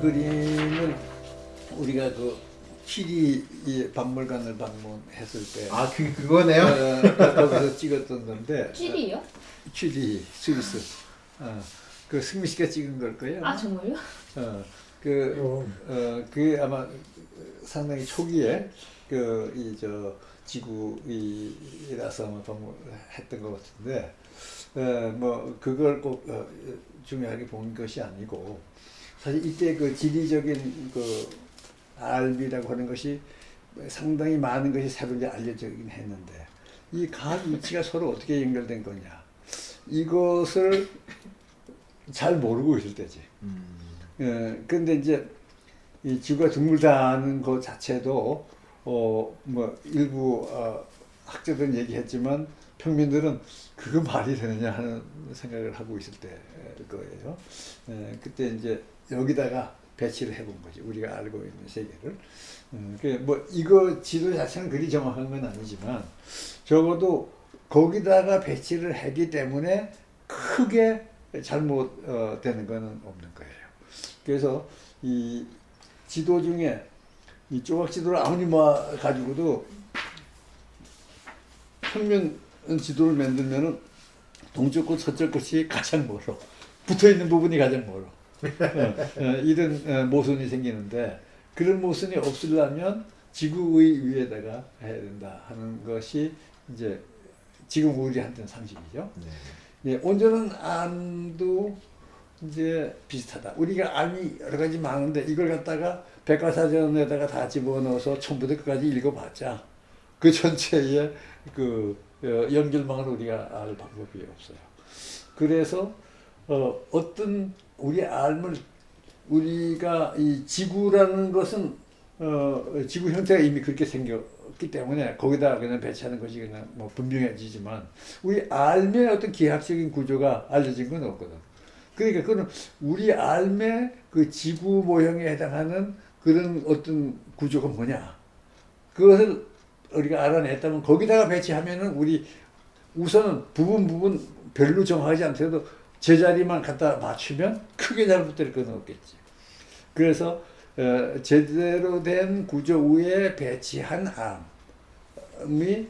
그림은 우리가 그 키리 이 박물관을 방문했을 때 아, 그거네요? 거기서 찍었던 건데 쥐리요? 키리 스위스 그 승미 씨가 찍은 걸 거예요. 아 정말요? 그 아마 상당히 초기에 그 이 저 지구이라서 아마 방문했던 것 같은데 뭐 그걸 꼭 중요하게 본 것이 아니고 사실 이때 그 지리적인 그 알비라고 하는 것이 상당히 많은 것이 새로 이제 알려지긴 했는데 이 각 위치가 서로 어떻게 연결된 거냐 이것을 잘 모르고 있을 때지. 그런데 이제 이 지구가 둥글다는 것 자체도 뭐 일부 학자들은 얘기했지만 평민들은 그거 말이 되느냐 하는 생각을 하고 있을 때 거예요. 그때 이제 여기다가 배치를 해본 거지 우리가 알고 있는 세계를. 뭐 이거 지도 자체는 그리 정확한 건 아니지만 적어도 거기다가 배치를 했기 때문에 크게 잘못되는 거는 없는 거예요. 그래서 이 지도 중에 이 조각 지도를 아무리 모아 가지고도 평면 지도를 만들면은 동쪽 끝 서쪽 끝이 가장 멀어. 붙어 있는 부분이 가장 멀어. 이런 모순이 생기는데 그런 모순이 없으려면 지구의 위에다가 해야 된다 하는 것이 이제 지금 우리한테는 상식이죠. 네. 예, 온전한 암도 이제 비슷하다. 우리가 암이 여러 가지 많은데 이걸 갖다가 백과사전에다가 다 집어넣어서 처음부터 끝까지 읽어봤자 그 전체의 그 연결망을 우리가 알 방법이 없어요. 그래서 어떤 우리 삶을 우리가 이 지구라는 것은 지구 형태가 이미 그렇게 생겼기 때문에 거기다 그냥 배치하는 것이 그냥 뭐 분명해지지만 우리 삶의 어떤 기하학적인 구조가 알려진 건 없거든. 그러니까 그건 우리 삶의 그 지구 모형에 해당하는 그런 어떤 구조가 뭐냐 그것을 우리가 알아냈다면 거기다가 배치하면은 우리 우선은 부분 별로 정확하지 않더라도 제자리만 갖다 맞추면 크게 잘못될 건 없겠지. 그래서 제대로 된 구조 위에 배치한 암이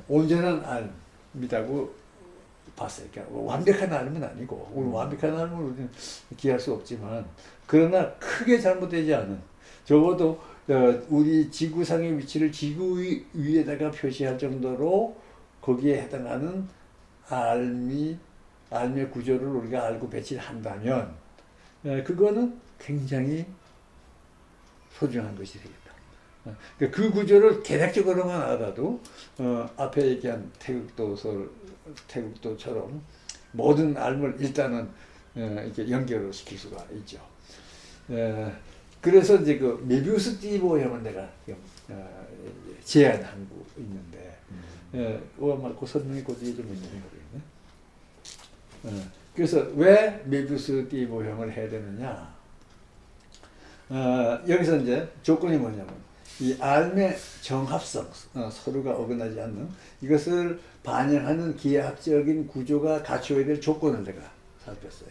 온전한 암이라고 봤어요. 그러니까 완벽한 암은 아니고 우리 완벽한 암은 우리는 기할 수 없지만 그러나 크게 잘못되지 않은 적어도 우리 지구상의 위치를 지구 위에다가 표시할 정도로 거기에 해당하는 암의 구조를 우리가 알고 배치를 한다면 그거는 굉장히 소중한 것이 되겠다. 그 구조를 개략적으로만 알아도 앞에 얘기한 태극도처럼 모든 암을 일단은 이렇게 연결을 시킬 수가 있죠. 그래서 이제 그 메비우스 띠 모형을 내가 제안하고 있는데, 아마 그 설명이 그 뒤에 좀 있는 모르겠네. 그래서 왜 메비우스 띠 모형을 해야 되느냐? 여기서 이제 조건이 뭐냐면 이 암의 정합성, 서로가 어긋나지 않는 이것을 반영하는 기하학적인 구조가 갖추어야 될 조건을 내가 살폈어요.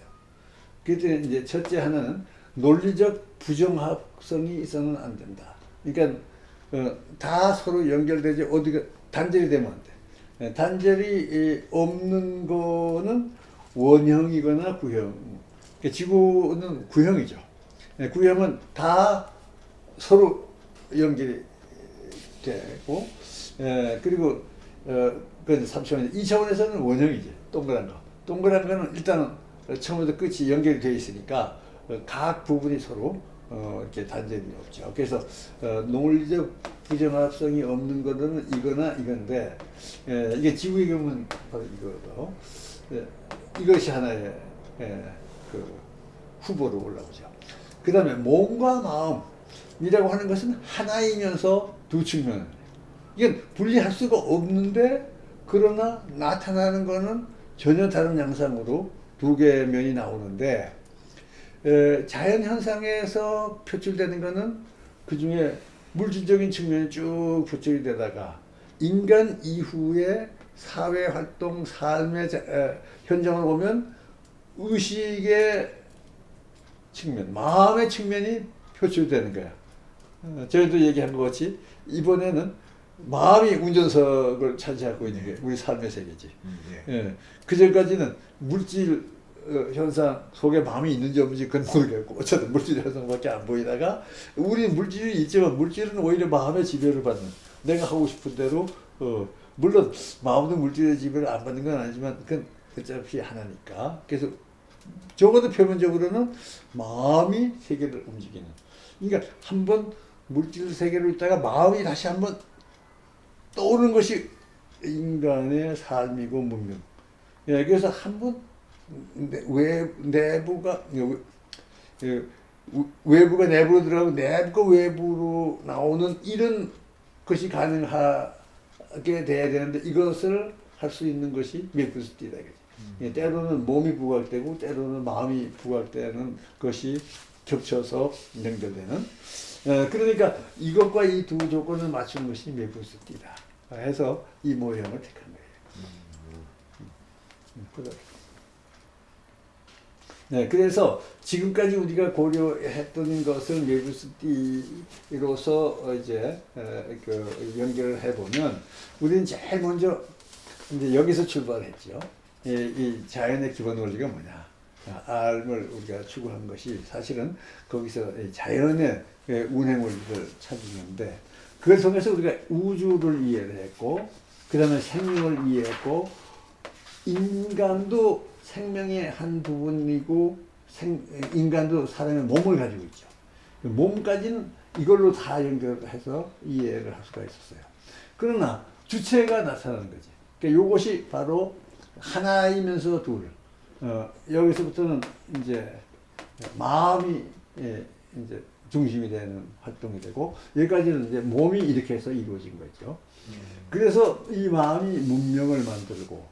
그때 이제 첫째 하나는 논리적 부정합성이 있어서는 안 된다. 그러니까 다 서로 연결되지 어디가 단절이 되면 안 돼. 단절이 없는 거는 원형이거나 구형. 그러니까 지구는 구형이죠. 구형은 다 서로 연결이 되고, 그리고 그 3차원, 2차원에서는 원형이지. 동그란 거. 동그란 거는 일단은 처음부터 끝이 연결이 되어 있으니까 각 부분이 서로 이렇게 단절이 없죠. 그래서 논리적 부정합성이 없는 거는 이거나 이건데 이게 지구의 경우는 바로 이거고 이것이 하나의 그 후보로 올라오죠. 그 다음에 몸과 마음이라고 하는 것은 하나이면서 두 측면. 이건 분리할 수가 없는데 그러나 나타나는 거는 전혀 다른 양상으로 두 개의 면이 나오는데 자연 현상에서 표출되는 것은 그 중에 물질적인 측면이 쭉 표출이 되다가 인간 이후의 사회 활동, 삶의 현장을 보면 의식의 측면, 마음의 측면이 표출되는 거야. 저희도 얘기한 것 같이 이번에는 마음이 운전석을 차지하고 있는 게 우리 삶의 세계지. 예. 그 전까지는 물질 현상 속에 마음이 있는지 없는지 그건 모르겠고 어쨌든 물질 현상밖에 안 보이다가 우리는 물질이 있지만 물질은 오히려 마음의 지배를 받는 내가 하고 싶은 대로 물론 마음도 물질의 지배를 안 받는 건 아니지만 그건 어차피 하나니까 그래서 적어도 표면적으로는 마음이 세계를 움직이는 그러니까 한번 물질 세계로 있다가 마음이 다시 한번 떠오르는 것이 인간의 삶이고 문명. 예, 그래서 한번 내부가 외부가 내부로 들어가고 내부가 외부로 나오는 이런 것이 가능하게 돼야 되는데 이것을 할 수 있는 것이 밀크스티다. 때로는 몸이 부각되고 때로는 마음이 부각되는 것이 겹쳐서 연결되는. 그러니까 이것과 이 두 조건을 맞춘 것이 밀크스티다. 해서 이 모형을 택한 거예요. 네, 그래서 지금까지 우리가 고려했던 것을 밀크스티로서 이제 연결을 해보면 우리는 제일 먼저 이제 여기서 출발했죠. 이 자연의 기본 원리가 뭐냐? R을 우리가 추구한 것이 사실은 거기서 자연의 운행 원리를 찾는데 그걸 통해서 우리가 우주를 이해를 했고 그 다음에 생명을 이해했고 인간도 생명의 한 부분이고 인간도 사람의 몸을 가지고 있죠. 몸까지는 이걸로 다 연결해서 이해를 할 수가 있었어요. 그러나 주체가 나타나는 거지. 그러니까 이것이 바로 하나이면서 둘. 여기서부터는 이제 마음이 이제 중심이 되는 활동이 되고 여기까지는 이제 몸이 이렇게 해서 이루어진 거죠. 그래서 이 마음이 문명을 만들고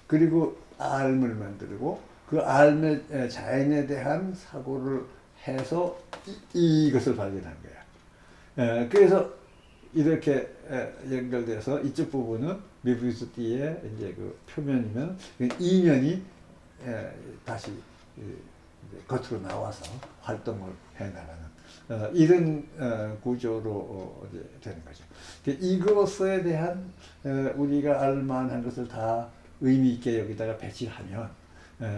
그리고 알을 만들고 그 알의 자연에 대한 사고를 해서 이것을 발견한 거야. 그래서 이렇게 연결돼서 이쪽 부분은 밀크스티의 이제 그 표면이면 이면이 다시 겉으로 나와서 활동을 해나가는 이런 구조로 되는 거죠. 이것에 대한 우리가 알만한 것을 다 의미 있게 여기다가 배치하면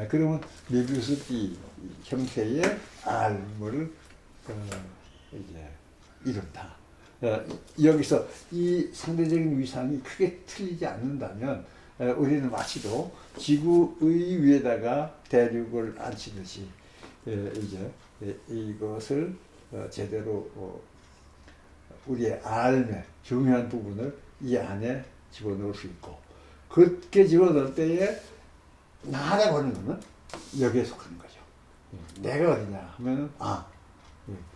그러면 밀크스티 형태의 알을 이제 이룬다. 여기서 이 상대적인 위상이 크게 틀리지 않는다면 우리는 마치도 지구의 위에다가 대륙을 앉히듯이 이제 이것을 제대로 우리의 삶의 중요한 부분을 이 안에 집어넣을 수 있고 그렇게 집어넣을 때에 나라고 하는 것은 여기에 속하는 거죠. 내가 어디냐 하면은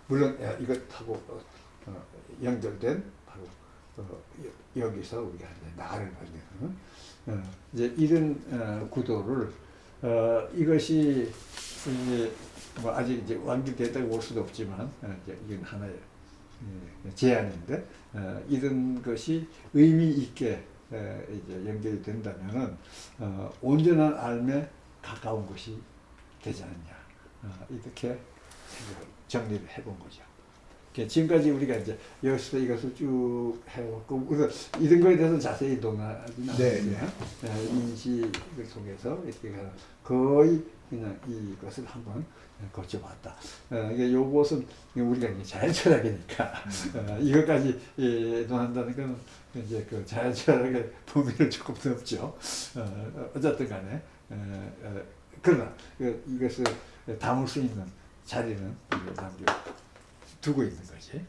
물론 이것하고 연결된 바로 여기서 우리가 이제 나를 발견하는 이제 이런 구도를 이것이 이제 뭐 아직 이제 완결됐다고 볼 수도 없지만 이제 이건 하나의 제안인데 이런 것이 의미 있게 이제 연결이 된다면은 온전한 삶에 가까운 것이 되지 않느냐 이렇게 정리를 해본 거죠. 지금까지 우리가 이제 여기서 이것을 쭉 해왔고 이런 거에 대해서 자세히 논하지는 않는데 인식을 통해서 이렇게 거의 그냥 이것을 한번 거쳐봤다. 요것은 우리가 이제 자연철학이니까 이것까지 논한다는 건 이제 그 자연철학의 범위를 조금 넘죠. 어쨌든 간에 그러나 이것을 담을 수 있는 자리는 두고 있는 거지.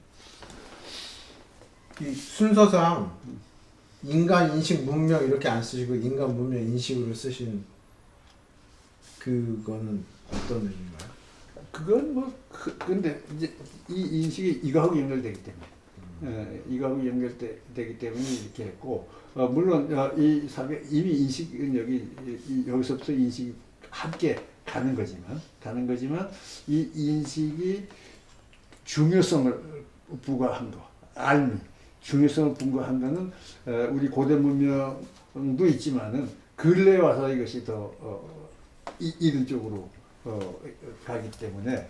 이 순서상 인간 인식 문명 이렇게 안 쓰시고 인간 문명 인식으로 쓰신 그거는 어떤 의미인가요? 그건 뭐 근데 이제 이 인식이 이거하고 연결되기 때문에 이거하고 연결되기 때문에 이렇게 했고 물론 이 사회 이미 인식은 여기서부터 인식이 함께 가는 거지만 이 인식이 중요성을 부과한 거, 알미 중요성을 부과한 거는 우리 고대 문명도 있지만은 근래에 와서 이것이 더 이런 쪽으로 가기 때문에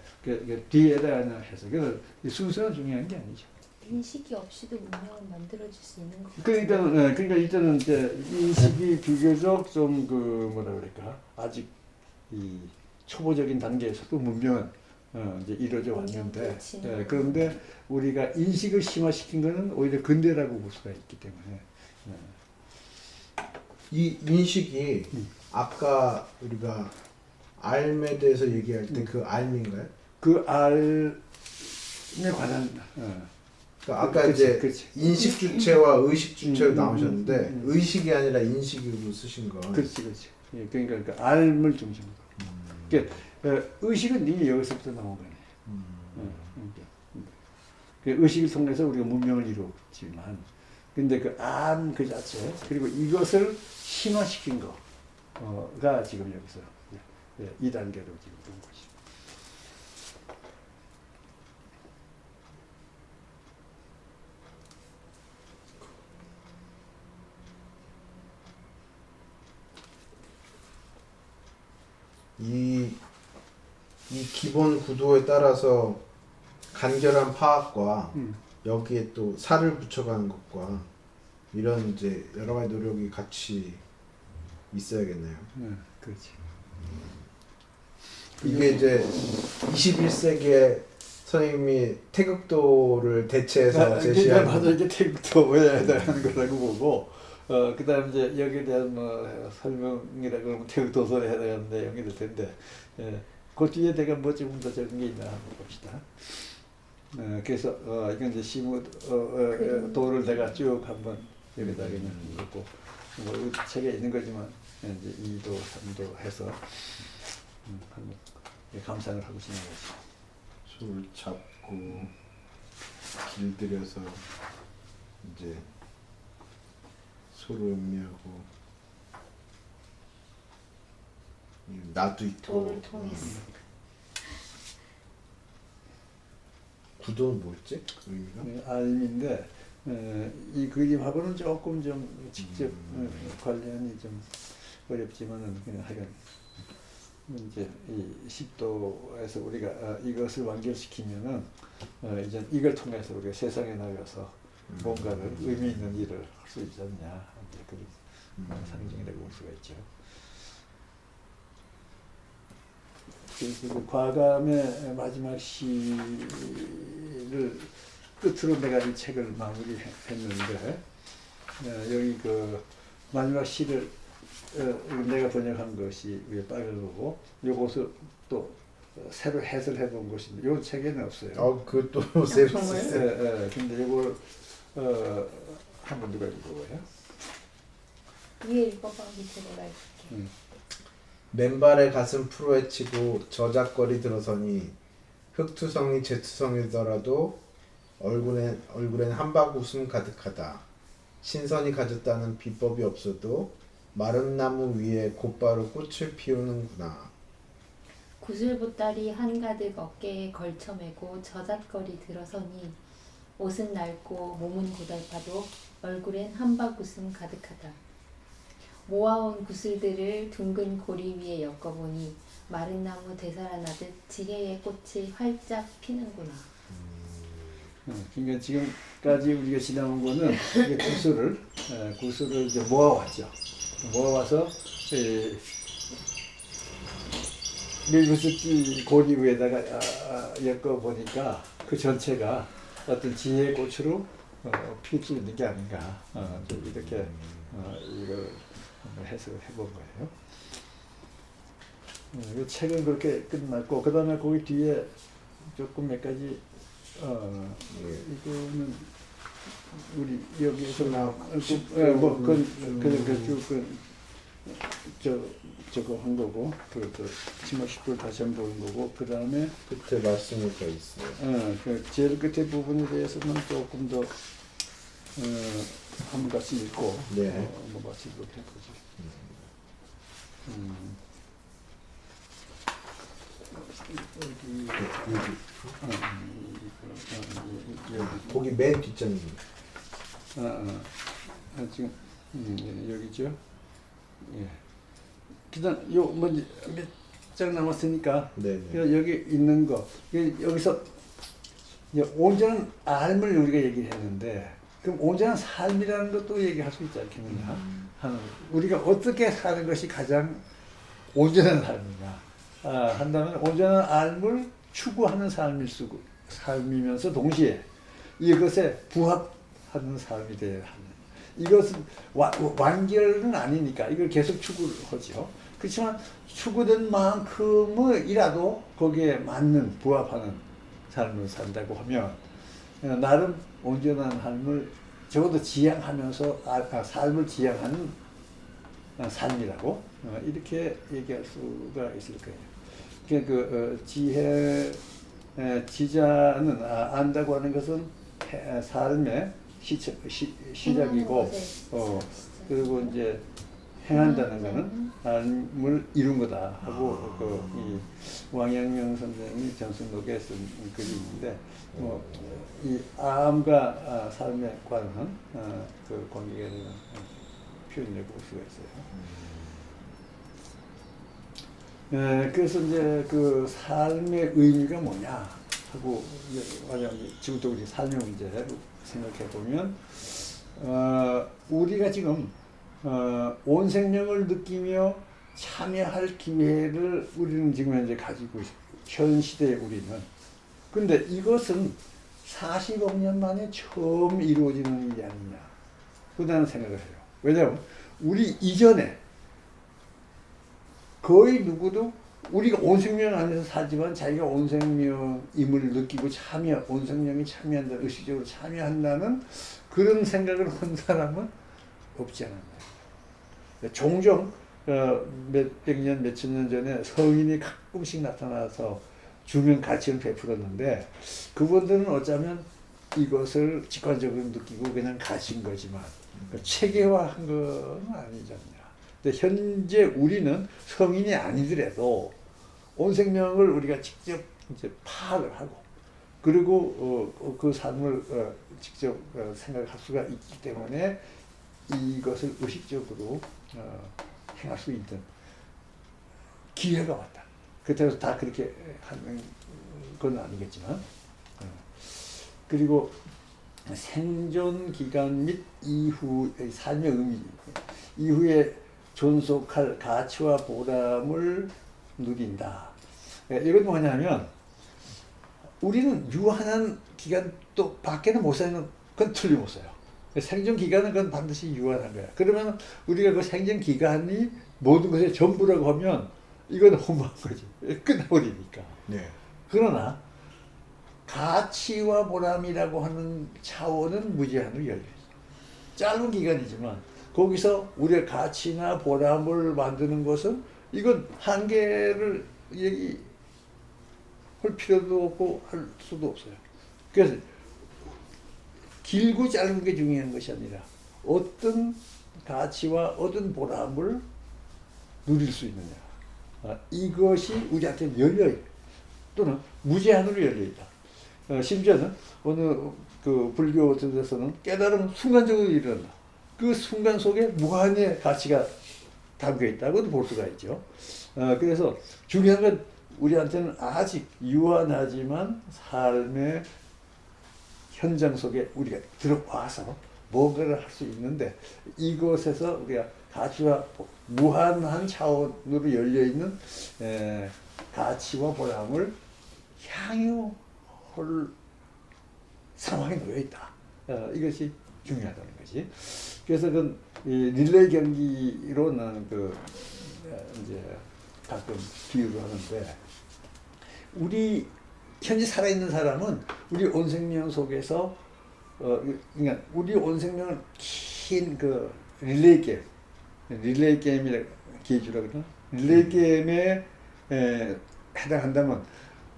뒤에다 그냥 해서 그래서 이 순서는 중요한 게 아니죠. 인식이 없이도 문명은 만들어질 수 있는 것 같아요. 그러니까 일단은 이제 인식이 비교적 좀 그 뭐라 그럴까 아직 이 초보적인 단계에서도 문명은 이제 이루어져 왔는데 그런데 우리가 인식을 심화시킨 거는 오히려 근대라고 볼 수가 있기 때문에 이 인식이 아까 우리가 알에 대해서 얘기할 때 그 알인가요? 그 알에 관한 그러니까 아까 그치, 이제 그치. 인식 주체와 의식 주체로 음, 나오셨는데 음. 의식이 아니라 인식으로 쓰신 거. 그렇지. 예, 그러니까 그 알을 중심으로. 그러니까 의식은 이미 여기서부터 나온 거네. 그 의식을 통해서 우리가 문명을 이루었지만, 근데 그 안 그 자체 그리고 이것을 심화시킨 거가 지금 여기서 이 단계로 지금 온 것이. 이 기본 구도에 따라서 간결한 파악과 여기에 또 살을 붙여가는 것과 이런 이제 여러 가지 노력이 같이 있어야겠네요. 그렇지. 이게 이제 21세기에 선생님이 태극도를 대체해서 제시한 맞아 이게 태극도 왜 하는 거라고 보고 그다음 이제 여기에 대한 뭐 설명이라 그러면 태극도서에 해당하는 내용이 될 텐데 그 뒤에 내가 뭐 조금 더 적은 게 있나 한번 봅시다. 그래서 이건 이제 시무 도를 내가 쭉 한번 여기다 그냥 놓고 뭐 책에 있는 거지만 이제 2도 3도 해서 한번 감상을 하고 지나가죠. 손을 잡고 길들여서 이제 소를 음미하고 나도 있고 도를 통해서 구도는 뭐였지? 의미가? 알인데 이 그림하고는 조금 좀 직접 관련이 좀 어렵지만은 그냥 하여간 이제 이 10도에서 우리가 이것을 완결시키면은 이제 이걸 통해서 우리가 세상에 나가서 뭔가를 의미 있는 일을 할 수 있지 않냐 이제 그런 상징이라고 볼 수가 있죠. 그래서 그 과감의 마지막 시를 끝으로 내가 이 책을 마무리했는데 여기 그 마지막 시를 내가 번역한 것이 위에 빨간 거고 요것을 또 새로 해설해 본 것인데 요 책에는 없어요. 그것도 새로 정말요? 썼어요. 근데 요걸 한번 누가 읽어봐요? 위에 읽어봐 밑에 내가 읽을게. 맨발의 가슴 풀어헤치고 저작거리 들어서니 흑투성이 재투성이더라도 얼굴엔 한박 웃음 가득하다. 신선이 가졌다는 비법이 없어도 마른 나무 위에 곧바로 꽃을 피우는구나. 구슬보따리 한가득 어깨에 걸쳐매고 저잣거리 들어서니 옷은 낡고 몸은 고달파도 얼굴엔 한박 웃음 가득하다. 모아온 구슬들을 둥근 고리 위에 엮어보니 마른 나무 되살아나듯 지혜의 꽃이 활짝 피는구나. 그러니까 지금까지 우리가 지나온 거는 이게 구슬을 이제 모아왔죠. 모아와서 밀구슬 고리 위에다가 엮어 보니까 그 전체가 어떤 지혜의 꽃으로 피울 수 있는 게 아닌가. 좀 이렇게 이걸 한번 해석을 해본 거예요. 이 책은 그렇게 끝났고 그 다음에 거기 뒤에 조금 몇 가지 이거는 우리 여기에서 저거 한 거고 그 치마 10분 다시 한번 보는 거고 그 다음에 끝에 말씀이 더 있어요. 그 제일 끝에 부분에 대해서는 조금 더 한 같이 읽고 네. 한번 같이 이렇게 해보죠. 여기 거기 맨 뒷장입니다. 지금 여기죠. 예. 그다음 요 먼저 살짝 남았으니까 네. 여기 있는 거 여기서 이제 온전한 삶을 우리가 얘기를 했는데 그럼 온전한 삶이라는 것도 얘기할 수 있지 않겠느냐 하는 우리가 어떻게 사는 것이 가장 온전한 삶이냐 한다면 온전한 삶을 추구하는 삶이면서 동시에 이것에 부합하는 삶이 되어야 하는 이것은 완결은 아니니까 이걸 계속 추구를 하죠. 그렇지만 추구된 만큼이라도 거기에 맞는 부합하는 삶을 산다고 하면 나름 온전한 삶을 적어도 지향하면서 삶을 지향하는 삶이라고 이렇게 얘기할 수가 있을 거예요. 지자는 안다고 하는 것은 삶의 시작이고 그리고 이제 행한다는 것은 삶을 이룬 거다 하고 이 왕양명 선생이 전승록에 쓴 글이 있는데 이 암과 삶에 관한 그 관계에 대한 표현을 볼 수가 있어요. 그래서 이제 그 삶의 의미가 뭐냐 하고 만약 지금부터 우리 삶의 문제를 생각해 보면 우리가 지금 온 생명을 느끼며 참여할 기회를 우리는 지금 현재 가지고 있어요. 현 시대의 우리는. 근데 이것은 40억 년 만에 처음 이루어지는 일이 아니냐. 그다는 생각을 해요. 왜냐하면 우리 이전에 거의 누구도 우리가 온 생명 안에서 살지만 자기가 온 생명임을 느끼고 온 생명이 참여한다, 의식적으로 참여한다는 그런 생각을 한 사람은 없지 않았나요? 종종 몇백 년, 몇천 년 전에 성인이 가끔씩 나타나서 주면 가치를 베풀었는데 그분들은 어쩌면 이것을 직관적으로 느끼고 그냥 가신 거지만 체계화한 건 아니지 않냐. 근데 현재 우리는 성인이 아니더라도 온 생명을 우리가 직접 이제 파악을 하고 그리고 그 삶을 직접 생각할 수가 있기 때문에 이것을 의식적으로 행할 수 있는 기회가 왔다. 그렇다고 다 그렇게 하는 건 아니겠지만 그리고 생존 기간 및 이후의 삶의 의미 이후에 존속할 가치와 보람을 누린다. 이건 뭐냐면 우리는 유한한 기간 또 밖에는 못 사는 건 틀림없어요. 생존 기간은 그건 반드시 유한한 거야. 그러면 우리가 그 생존 기간이 모든 것의 전부라고 하면 이건 허무한 거지. 끝나버리니까. 네. 그러나 가치와 보람이라고 하는 차원은 무제한으로 열려 있어요. 짧은 기간이지만 거기서 우리의 가치나 보람을 만드는 것은 이건 한계를 얘기할 필요도 없고 할 수도 없어요. 그래서 길고 짧은 게 중요한 것이 아니라 어떤 가치와 어떤 보람을 누릴 수 있느냐. 이것이 우리한테 열려있다. 또는 무제한으로 열려있다. 심지어는 어느 그 불교 같은 데서는 깨달음은 순간적으로 일어난다. 그 순간 속에 무한의 가치가 담겨있다고도 볼 수가 있죠. 그래서 중요한 건 우리한테는 아직 유한하지만 삶의 현장 속에 우리가 들어와서 뭔가를 할 수 있는데 이곳에서 우리가 가치와 무한한 차원으로 열려있는 가치와 보람을 향유할 상황에 놓여있다. 이것이 중요하다는 것이. 그래서 그 릴레이 경기로 나는 이제 가끔 비유를 하는데 우리 현재 살아있는 사람은 우리 온 생명 속에서 그러니까 우리 온 생명은 긴 그 릴레이 게임이라 기주라 그러나 릴레이 게임에 해당한다면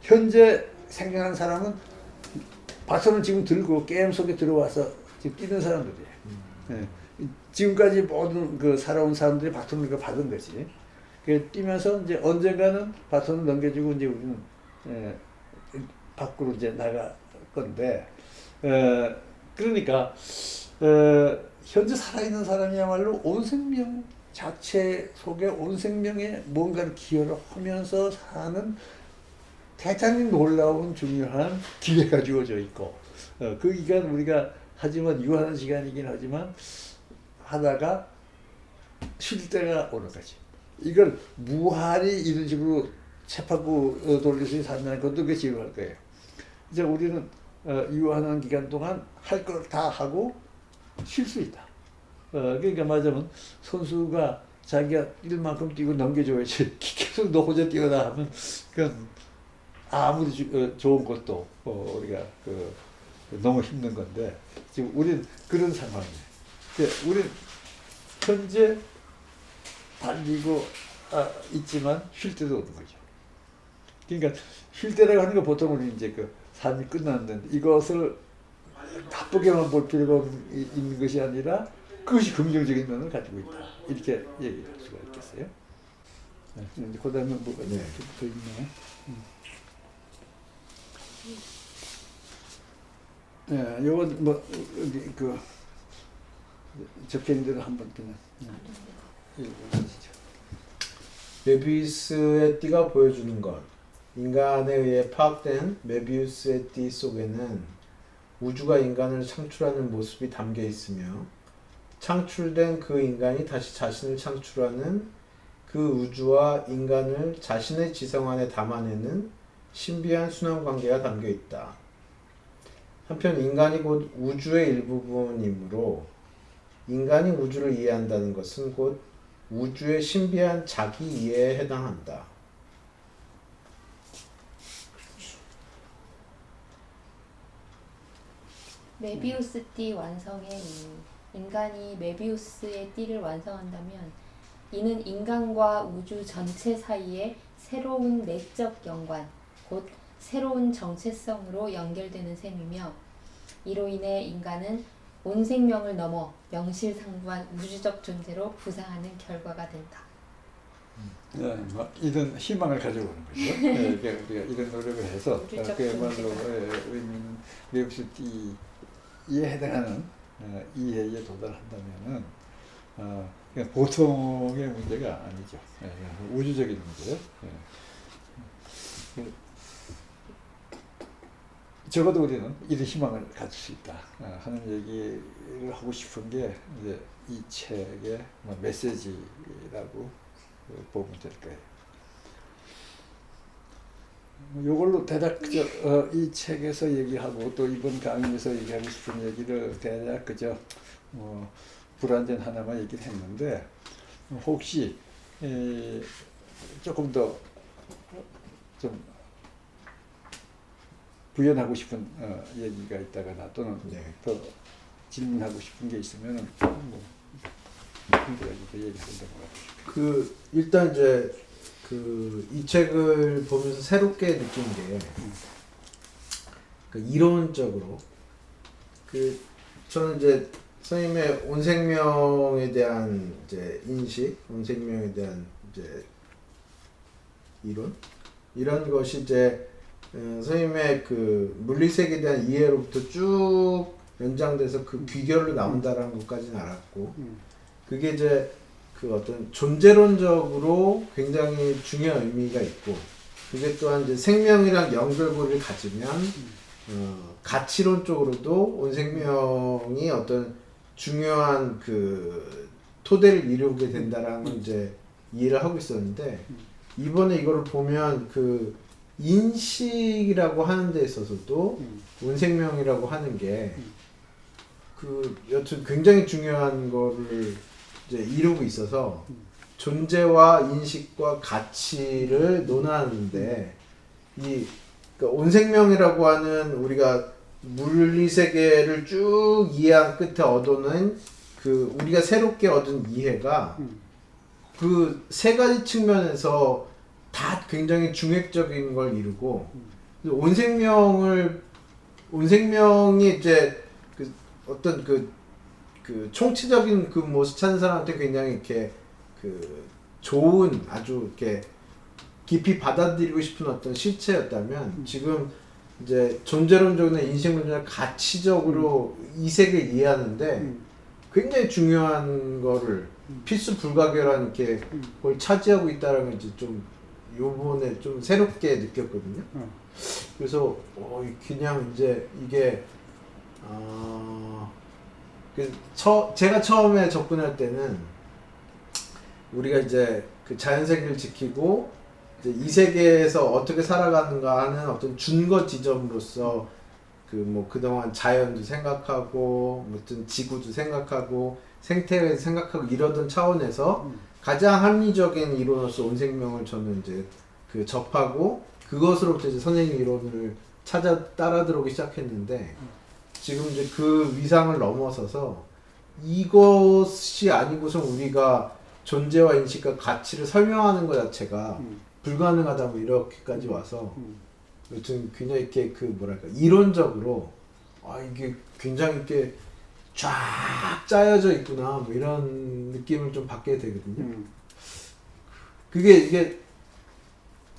현재 생각하는 사람은 바톤을 지금 들고 게임 속에 들어와서 지금 뛰는 사람들이에요. 지금까지 모든 그 살아온 사람들이 바톤을 받은 거지. 뛰면서 이제 언젠가는 바톤을 넘겨주고 이제 우리는 밖으로 이제 나갈 건데, 그러니까 현재 살아있는 사람이야말로 온 생명 자체 속에 온 생명에 뭔가를 기여를 하면서 사는 대단히 놀라운 중요한 기회가 주어져 있고 그 기간 우리가 하지만 유한한 시간이긴 하지만 하다가 쉴 때가 오는 거지. 이걸 무한히 이런 식으로 채파고 돌려서 산다는 것도 그 지루할 거예요. 이제 우리는 유한한 기간 동안 할 걸 다 하고 쉴 수 있다. 그러니까 말하자면 선수가 자기가 일만큼 뛰고 넘겨줘야지 계속 너 혼자 뛰어라 하면 그건 아무리 좋은 것도 우리가 너무 힘든 건데 지금 우리는 그런 상황이에요. 우리는 현재 달리고 있지만 쉴 때도 오는 거죠. 그러니까 쉴 때라고 하는 거 보통 우리 이제 그 삶이 끝났는데 이것을 바쁘게만 볼 필요가 있는 것이 아니라 그것이 긍정적인 면을 가지고 있다. 이렇게 얘기할 수가 있겠어요. 네, 그 다음에 뭐가 네. 더 있나요? 네, 요건 뭐, 그, 적혀있는 대로 한번 그냥 읽어주시죠. 메비우스의 띠가 보여주는 것. 인간에 의해 파악된 메비우스의 띠 속에는 우주가 인간을 창출하는 모습이 담겨 있으며 창출된 그 인간이 다시 자신을 창출하는 그 우주와 인간을 자신의 지성 안에 담아내는 신비한 순환관계가 담겨 있다. 한편 인간이 곧 우주의 일부분이므로 인간이 우주를 이해한다는 것은 곧 우주의 신비한 자기 이해에 해당한다. 메비우스 띠 완성의 의미. 인간이 메비우스의 띠를 완성한다면 이는 인간과 우주 전체 사이에 새로운 내적 연관, 곧 새로운 정체성으로 연결되는 셈이며 이로 인해 인간은 온 생명을 넘어 명실상부한 우주적 존재로 부상하는 결과가 된다. 네, 뭐 이런 희망을 가져오는 거죠. 네, 그러니까 우리가 이런 노력을 해서 그야말로 의미는 메비우스 띠에 해당하는 이해에 도달한다면은 그냥 보통의 문제가 아니죠. 우주적인 문제예요. 적어도 우리는 이런 희망을 가질 수 있다 하는 얘기를 하고 싶은 게 이제 이 책의 메시지라고 보면 될 거예요. 이걸로 대략 이 책에서 얘기하고 또 이번 강의에서 얘기하고 싶은 얘기를 대략 불완전 하나만 얘기를 했는데 혹시 조금 더 좀 부연하고 싶은 얘기가 있다거나 또는 더 질문하고 싶은 게 있으면은 일단 이제 이 책을 보면서 새롭게 느낀 게 이론적으로 저는 이제 선생님의 온 생명에 대한 이제 인식, 온 생명에 대한 이제 이론 이런 것이 이제 선생님의 물리세계에 대한 이해로부터 쭉 연장돼서 귀결로 나온다라는 것까지는 알았고 그게 이제 어떤 존재론적으로 굉장히 중요한 의미가 있고 그게 또한 이제 생명이랑 연결고리를 가지면 가치론적으로도 온 생명이 어떤 중요한 토대를 이루게 된다라는 걸 이제 이해를 하고 있었는데 이번에 이거를 보면 인식이라고 하는 데 있어서도 온 생명이라고 하는 게 여튼 굉장히 중요한 거를 이제 이루고 있어서 존재와 인식과 가치를 논하는데 온 생명이라고 하는 우리가 물리 세계를 쭉 이해한 끝에 얻어낸 우리가 새롭게 얻은 이해가 세 가지 측면에서 다 굉장히 중핵적인 걸 이루고 온 생명이 이제 어떤 총체적인 모습 찾는 사람한테 굉장히 이렇게 좋은 아주 이렇게 깊이 받아들이고 싶은 어떤 실체였다면 지금 이제 존재론적이나 인식론적이나 가치적으로 이 세계를 이해하는데 굉장히 중요한 거를 필수 불가결한 이렇게 걸 차지하고 있다는 걸 이제 좀 요번에 좀 새롭게 느꼈거든요. 그래서 그냥 이제 이게 제가 처음에 접근할 때는 우리가 이제 그 자연세계를 지키고 이제 이 세계에서 어떻게 살아가는가 하는 어떤 준거 지점으로서 그 뭐 그동안 자연도 생각하고 무슨 지구도 생각하고 생태계도 생각하고 이러던 차원에서 가장 합리적인 이론으로서 온 생명을 저는 이제 그 접하고 그것으로부터 이제 선생님 이론을 찾아 따라 들어오기 시작했는데 지금 이제 그 위상을 넘어서서 이것이 아니고서 우리가 존재와 인식과 가치를 설명하는 것 자체가 불가능하다 뭐 이렇게까지 와서 여튼 굉장히 이렇게 그 뭐랄까 이론적으로 이게 굉장히 이렇게 쫙 짜여져 있구나 뭐 이런 느낌을 좀 받게 되거든요. 이게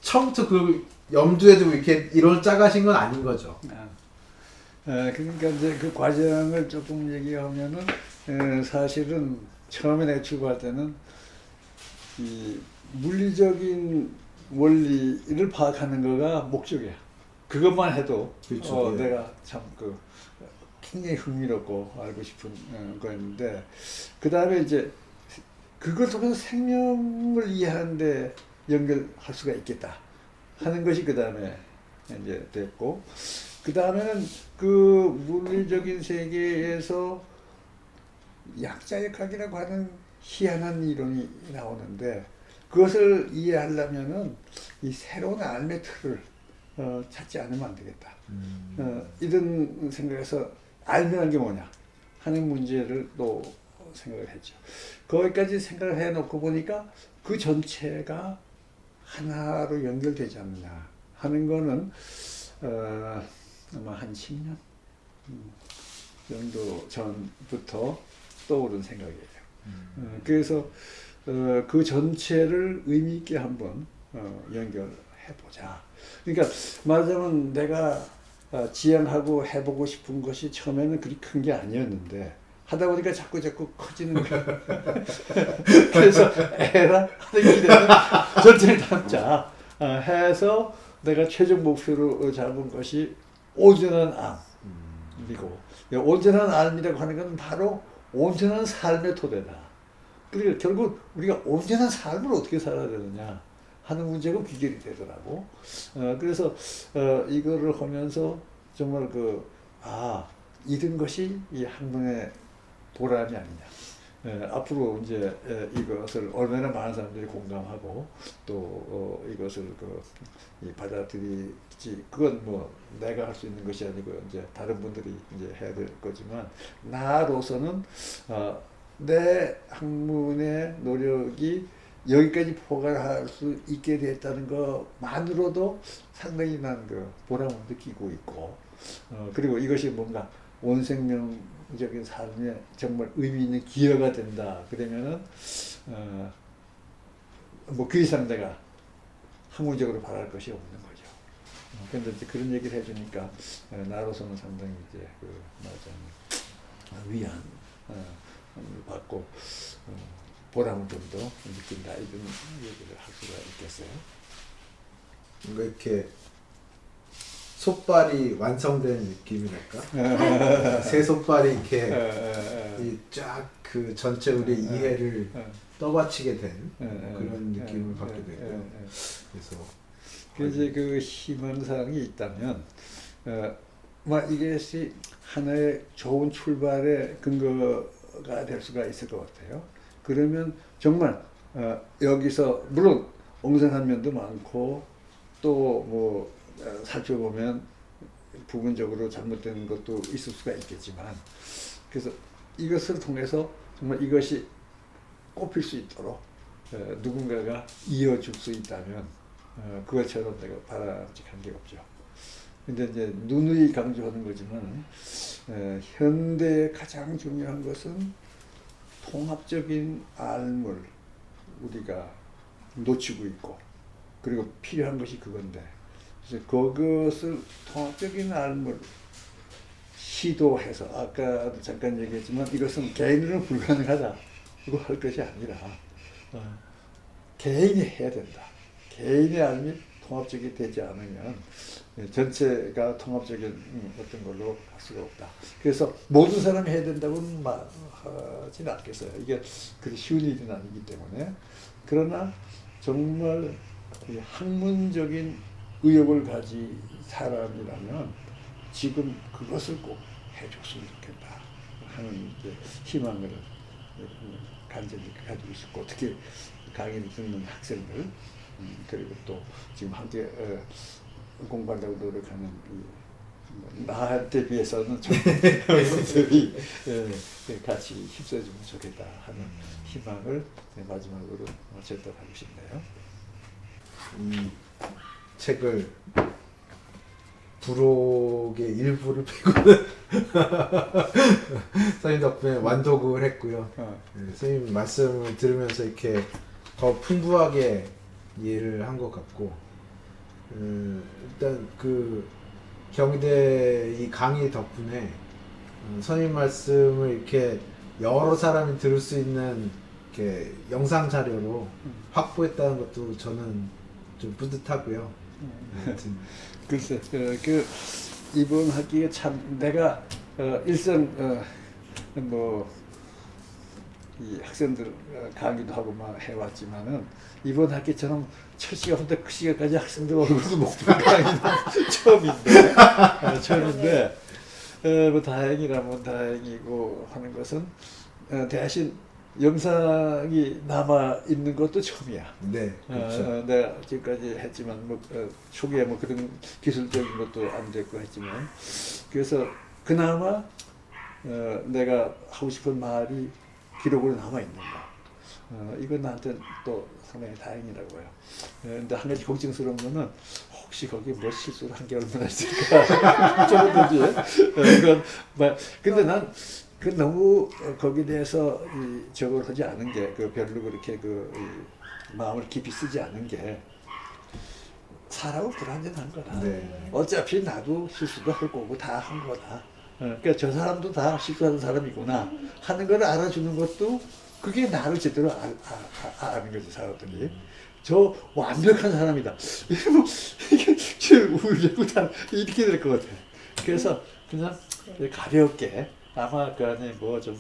처음부터 그 염두에 두고 이렇게 이론을 짜가신 건 아닌 거죠. 그러니까 이제 그 과정을 조금 얘기하면은 사실은 처음에 내가 출발할 때는 이 물리적인 원리를 파악하는 거가 목적이야. 그것만 해도 그렇죠. 내가 참 굉장히 흥미롭고 알고 싶은 거였는데 그 다음에 이제 그걸 통해서 생명을 이해하는데 연결할 수가 있겠다 하는 것이 그 다음에 이제 됐고 그 다음에는 그 물리적인 세계에서 약자역학이라고 하는 희한한 이론이 나오는데 그것을 이해하려면은 이 새로운 알의 틀을 찾지 않으면 안 되겠다. 이런 생각에서 알면 게 뭐냐 하는 문제를 또 생각을 했죠. 거기까지 생각을 해놓고 보니까 그 전체가 하나로 연결되지 않느냐 하는 거는 아마 한 10년 정도 전부터 떠오른 생각이에요. 그래서 그 전체를 의미 있게 한번 연결해 보자. 그러니까 말하자면 내가 지향하고 해보고 싶은 것이 처음에는 그리 큰 게 아니었는데 하다 보니까 자꾸 커지는 거야. 그래서 에라 하는 길에는 전체를 담자 해서 내가 최종 목표로 잡은 것이 온전한 암이고 온전한 암이라고 하는 건 바로 온전한 삶의 토대다. 그러니까 결국 우리가 온전한 삶을 어떻게 살아야 되느냐 하는 문제가 귀결이 되더라고. 그래서 이거를 하면서 정말 이런 것이 이 학문의 보람이 아니냐. 앞으로 이제 이것을 얼마나 많은 사람들이 공감하고 또 이것을 받아들일지 그건 뭐 내가 할 수 있는 것이 아니고 이제 다른 분들이 이제 해야 될 거지만 나로서는 내 학문의 노력이 여기까지 포괄할 수 있게 됐다는 것만으로도 상당히 난 보람을 느끼고 있고 그리고 이것이 뭔가 온 생명적인 삶에 정말 의미 있는 기여가 된다. 그러면은 뭐 그 이상 내가 학문적으로 바랄 것이 없는 거죠. 그런데 이제 그런 얘기를 해주니까 나로서는 상당히 이제 말하자면 위안 받고 보람을 좀 더 느낀다 이런 얘기를 할 수가 있겠어요. 뭔가 이렇게 솥발이 완성된 느낌이랄까? 새 솥발이 이렇게 쫙 그 전체 우리의 이해를 떠받치게 된 그런 느낌을 받게 되고요. 그래서 이제 그 희망 사항이 있다면, 이것이 하나의 좋은 출발의 근거가 될 수가 있을 것 같아요. 그러면 정말 여기서 물론 엉성한 면도 많고 또 뭐 살펴보면 부분적으로 잘못된 것도 있을 수가 있겠지만, 그래서 이것을 통해서 정말 이것이 꼽힐 수 있도록 누군가가 이어줄 수 있다면 그것처럼 내가 바람직한 게 없죠. 근데 이제 누누이 강조하는 거지만 현대의 가장 중요한 것은 통합적인 알물 우리가 놓치고 있고 그리고 필요한 것이 그건데 그래서 그것을 통합적인 알물 시도해서 아까도 잠깐 얘기했지만 이것은 개인으로는 불가능하다. 두고 할 것이 아니라 개인이 해야 된다. 개인의 삶이 통합적이 되지 않으면 전체가 통합적인 어떤 걸로 갈 수가 없다. 그래서 모든 사람이 해야 된다고는 말하지는 않겠어요. 이게 그리 쉬운 일은 아니기 때문에. 그러나 정말 학문적인 의욕을 가진 사람이라면 지금 그것을 꼭 해줬으면 좋겠다 하는 이제 희망을 간절히 가지고 있었고, 특히 강의를 듣는 학생들, 그리고 또 지금 함께 공부하려고 노력하는 나한테 비해서는 좀 분들이 같이 힘써주면 좋겠다 하는 희망을 마지막으로 전달하고 싶네요. 이 책을 부록의 일부를 빼고는 선생님 덕분에 완독을 했고요. 선생님 말씀을 들으면서 이렇게 더 풍부하게 이해를 한 것 같고, 일단 그 경희대 이 강의 덕분에 선생님 말씀을 이렇게 여러 사람이 들을 수 있는 이렇게 영상 자료로 확보했다는 것도 저는 좀 뿌듯하고요. 하여튼 글쎄, 이번 학기가 참 내가 일선 이 학생들 강의도 하고 막 해왔지만은 이번 학기처럼 첫 시간부터 그 시간까지 학생들 얼굴도 못 본 강의는 처음인데 뭐 다행이라면 다행이고 하는 것은 대신 영상이 남아 있는 것도 처음이야. 네, 그렇죠. 내가 지금까지 했지만 초기에 그런 기술적인 것도 안 됐고 했지만, 그래서 그나마 내가 하고 싶은 말이 기록으로 남아 있는 거. 이건 나한테 또 상당히 다행이라고 해요. 근데 한 가지 걱정스러운 거는 혹시 거기 뭐 실수를 한 게 얼마나 있을까 저러든지. 근데 난 너무 거기에 대해서 저걸 하지 않은 게, 별로 그렇게 마음을 깊이 쓰지 않은 게 사람은 불완전한 거다. 네. 어차피 나도 실수도 할 거고 다 한 거다. 그러니까 저 사람도 다 실수하는 사람이구나 하는 걸 알아주는 것도 그게 나를 제대로 아는 거지, 사람들이. 저 완벽한 사람이다. 이게 울려고 다 이렇게 될 것 같아. 그래서 그냥 가볍게, 아마 그 안에 뭐 좀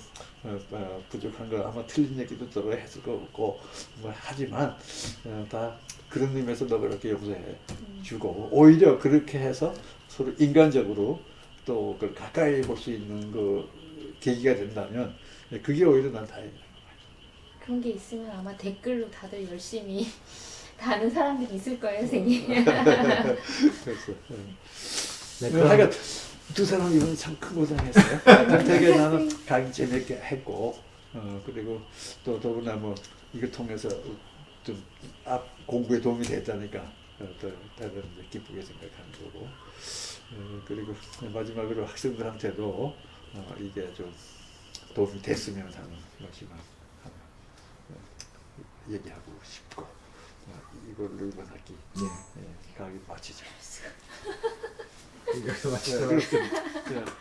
부족한 거, 아마 틀린 얘기도 들어 했을 거 없고 하지만 다 그런 의미에서 너그럽게 용서해 주고, 오히려 그렇게 해서 서로 인간적으로 또 그걸 가까이 볼 수 있는 계기가 된다면 그게 오히려 난 다행이야. 그런 게 있으면 아마 댓글로 다들 열심히 다는 사람들이 있을 거예요, 선생님. 그래서 네, 하여간 두 사람 이번에 참 큰 고생했어요. 되게 나는 강의 재밌게 했고, 그리고 또 더구나 이걸 통해서 좀 앞 공부에 도움이 됐다니까 더 다른 기쁘게 생각하는 거고, 그리고 마지막으로 학생들한테도 이게 좀 도움이 됐으면 하는 것이만 얘기하고 싶고, 이걸로 이번 학기 강의 마치자. 이거 마치도록 그렇습니다.